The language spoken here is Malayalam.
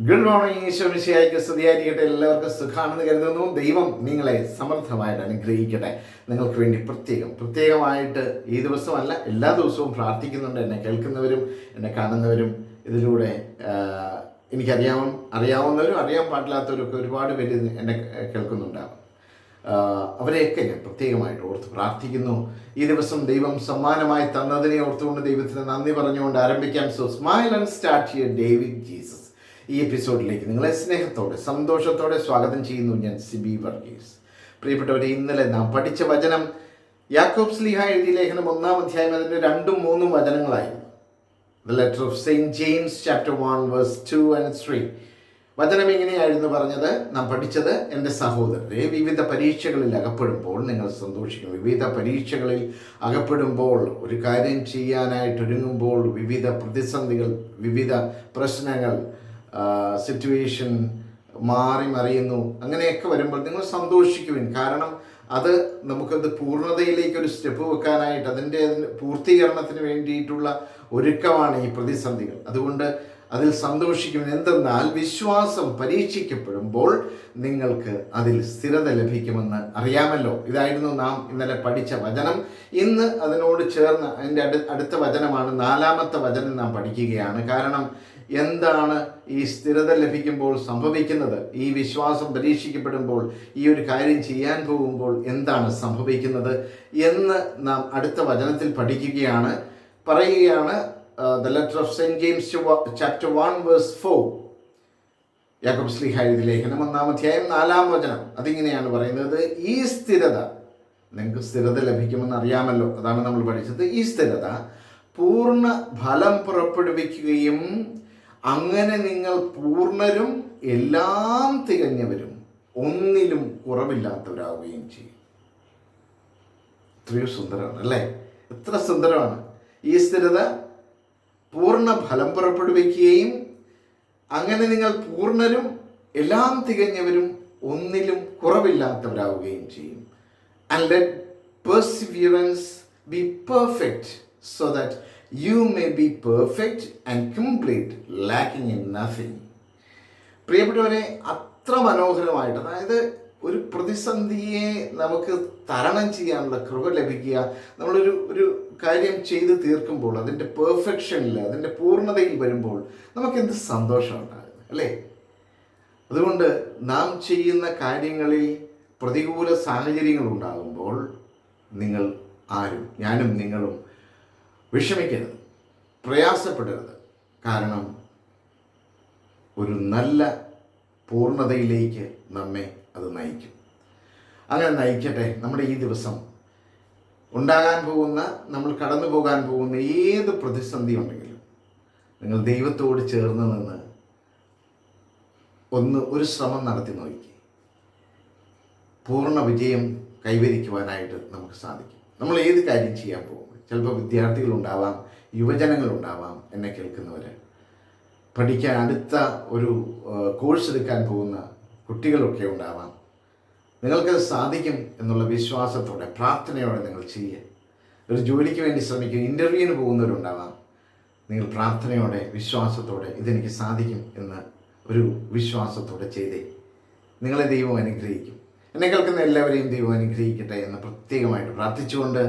Good morning. ഈശോമിശിഹായ്ക്ക് സ്തുതിയായിരിക്കട്ടെ. എല്ലാവർക്കും സുഖാണെന്ന് കരുതുന്നു. ദൈവം നിങ്ങളെ സമൃദ്ധമായിട്ട് അനുഗ്രഹിക്കട്ടെ. നിങ്ങൾക്ക് വേണ്ടി പ്രത്യേകമായിട്ട് ഈ ദിവസമല്ല, എല്ലാ ദിവസവും പ്രാർത്ഥിക്കുന്നുണ്ട്. എന്നെ കേൾക്കുന്നവരും എന്നെ കാണുന്നവരും ഇതിലൂടെ അറിയാവുന്നവരും അറിയാൻ പാടില്ലാത്തവരും ഒക്കെ ഒരുപാട് പേര് എന്നെ കേൾക്കുന്നുണ്ടാവും. അവരെയൊക്കെ ഞാൻ പ്രത്യേകമായിട്ട് ഓർത്ത് പ്രാർത്ഥിക്കുന്നു. ഈ ദിവസം ദൈവം സമ്മാനമായി തന്നതിനെ ഓർത്തുകൊണ്ട് ദൈവത്തിന് നന്ദി പറഞ്ഞുകൊണ്ട് ആരംഭിക്കാം. So smile and start your day with Jesus. ഈ എപ്പിസോഡിലേക്ക് നിങ്ങളെ സ്നേഹത്തോടെ സന്തോഷത്തോടെ സ്വാഗതം ചെയ്യുന്നു. ഞാൻ സിബി വർഗീസ്. പ്രിയപ്പെട്ടവരെ, ഇന്നലെ നാം പഠിച്ച വചനം യാക്കോബ് ശ്ലീഹ എഴുതിയ ലേഖനം 1-ാം അധ്യായം അതിൻ്റെ 2-3 വചനങ്ങളായിരുന്നു. The letter of saint James chapter 1 verse 2 and 3. വചനം ഇങ്ങനെയായിരുന്നു പറഞ്ഞത്, നാം പഠിച്ചത്: എൻ്റെ സഹോദരരെ, വിവിധ പരീക്ഷകളിൽ അകപ്പെടുമ്പോൾ നിങ്ങൾ സന്തോഷിക്കണം. വിവിധ പരീക്ഷകളിൽ അകപ്പെടുമ്പോൾ, ഒരു കാര്യം ചെയ്യാനായിട്ടൊരുങ്ങുമ്പോൾ വിവിധ പ്രതിസന്ധികൾ, വിവിധ പ്രശ്നങ്ങൾ, സിറ്റുവേഷൻ മാറി മറിയുന്നു, അങ്ങനെയൊക്കെ വരുമ്പോൾ നിങ്ങൾ സന്തോഷിക്കുവിൻ. കാരണം അത് നമുക്കത് പൂർണ്ണതയിലേക്കൊരു സ്റ്റെപ്പ് വെക്കാനായിട്ട്, അതിൻ്റെ പൂർത്തീകരണത്തിന് വേണ്ടിയിട്ടുള്ള ഒരുക്കമാണ് ഈ പ്രതിസന്ധികൾ. അതുകൊണ്ട് അതിൽ സന്തോഷിക്കും. എന്തെന്നാൽ വിശ്വാസം പരീക്ഷിക്കപ്പെടുമ്പോൾ നിങ്ങൾക്ക് അതിൽ സ്ഥിരത ലഭിക്കുമെന്ന് അറിയാമല്ലോ. ഇതായിരുന്നു നാം ഇന്നലെ പഠിച്ച വചനം. ഇന്ന് അതിനോട് ചേർന്ന് അതിൻ്റെ അടുത്ത വചനമാണ്, 4-ാമത്തെ വചനം നാം പഠിക്കുകയാണ്. കാരണം എന്താണ് ഈ സ്ഥിരത ലഭിക്കുമ്പോൾ സംഭവിക്കുന്നത്? ഈ വിശ്വാസം പരീക്ഷിക്കപ്പെടുമ്പോൾ, ഈ ഒരു കാര്യം ചെയ്യാൻ പോകുമ്പോൾ എന്താണ് സംഭവിക്കുന്നത് എന്ന് നാം അടുത്ത വചനത്തിൽ പഠിക്കുകയാണ്. പറയുകയാണ്, the letter of St. James chapter 1 verse 4. യാക്കോബ് ശ്ലീഹ എഴുതിയ ലേഖനം 1-ാം അധ്യായം 4-ാം വചനം. അതിങ്ങനെയാണ് പറയുന്നത്: ഈ സ്ഥിരത, നിങ്ങൾക്ക് സ്ഥിരത ലഭിക്കുമെന്ന് അറിയാമല്ലോ, അതാണ് നമ്മൾ പഠിച്ചത്. ഈ സ്ഥിരത പൂർണ്ണ ഫലം പുറപ്പെടുവിക്കുകയും അങ്ങനെ നിങ്ങൾ പൂർണ്ണരും എല്ലാം തികഞ്ഞവരും ഒന്നിലും കുറവില്ലാത്തവരാവുകയും ചെയ്യും. എത്രയോ സുന്ദരമാണ് അല്ലേ? എത്ര സുന്ദരമാണ്! ഈ സ്ഥിരത പൂർണ്ണ ഫലം പുറപ്പെടുവിക്കുകയും അങ്ങനെ നിങ്ങൾ പൂർണ്ണരും എല്ലാം തികഞ്ഞവരും ഒന്നിലും കുറവില്ലാത്തവരാവുകയും ചെയ്യും. And let perseverance be perfect, so that you may be perfect and complete, lacking in nothing. പ്രിയപ്പെട്ടവരെ, അത്ര മനോഹരമായിട്ട്, അതായത് ഒരു പ്രതിസന്ധിയെ നമുക്ക് തരണം ചെയ്യാനുള്ള കൃപ ലഭിക്കുക, നമ്മളൊരു കാര്യം ചെയ്ത് തീർക്കുമ്പോൾ അതിൻ്റെ പെർഫെക്ഷനിൽ, അതിൻ്റെ പൂർണ്ണതയിൽ വരുമ്പോൾ നമുക്കെന്ത് സന്തോഷമുണ്ടാകുന്നു അല്ലേ? അതുകൊണ്ട് നാം ചെയ്യുന്ന കാര്യങ്ങളിൽ പ്രതികൂല സാഹചര്യങ്ങൾ ഉണ്ടാകുമ്പോൾ നിങ്ങൾ ആരും, ഞാനും നിങ്ങളും വിഷമിക്കരുത്, പ്രയാസപ്പെടരുത്. കാരണം ഒരു നല്ല പൂർണ്ണതയിലേക്ക് നമ്മെ അത് നയിക്കും. അങ്ങനെ നയിക്കട്ടെ. നമ്മുടെ ഈ ദിവസം ഉണ്ടാകാൻ പോകുന്ന, നമ്മൾ കടന്നു പോകാൻ പോകുന്ന ഏത് പ്രതിസന്ധി ഉണ്ടെങ്കിലും നിങ്ങൾ ദൈവത്തോട് ചേർന്ന് നിന്ന് ഒരു ശ്രമം നടത്തി നോക്കി, പൂർണ്ണ വിജയം കൈവരിക്കുവാനായിട്ട് നമുക്ക് സാധിക്കും. നമ്മൾ ഏത് കാര്യം ചെയ്യാൻ പോകും? ചിലപ്പോൾ വിദ്യാർത്ഥികളുണ്ടാവാം, യുവജനങ്ങളുണ്ടാവാം, എന്നെ കേൾക്കുന്നവർ, പഠിക്കാൻ അടുത്ത ഒരു കോഴ്സ് എടുക്കാൻ പോകുന്ന കുട്ടികളൊക്കെ ഉണ്ടാവാം. നിങ്ങൾക്കത് സാധിക്കും എന്നുള്ള വിശ്വാസത്തോടെ, പ്രാർത്ഥനയോടെ നിങ്ങൾ ചെയ്യുക. ഒരു ജോലിക്ക് വേണ്ടി ശ്രമിക്കുക, ഇൻ്റർവ്യൂവിന് പോകുന്നവരുണ്ടാവാം. നിങ്ങൾ പ്രാർത്ഥനയോടെ, വിശ്വാസത്തോടെ ഇതെനിക്ക് സാധിക്കും എന്ന് ഒരു വിശ്വാസത്തോടെ ചെയ്തേ. നിങ്ങളെ ദൈവം അനുഗ്രഹിക്കും. എന്നെ കേൾക്കുന്ന എല്ലാവരെയും ദൈവം അനുഗ്രഹിക്കട്ടെ എന്ന് പ്രത്യേകമായിട്ട് പ്രാർത്ഥിച്ചുകൊണ്ട്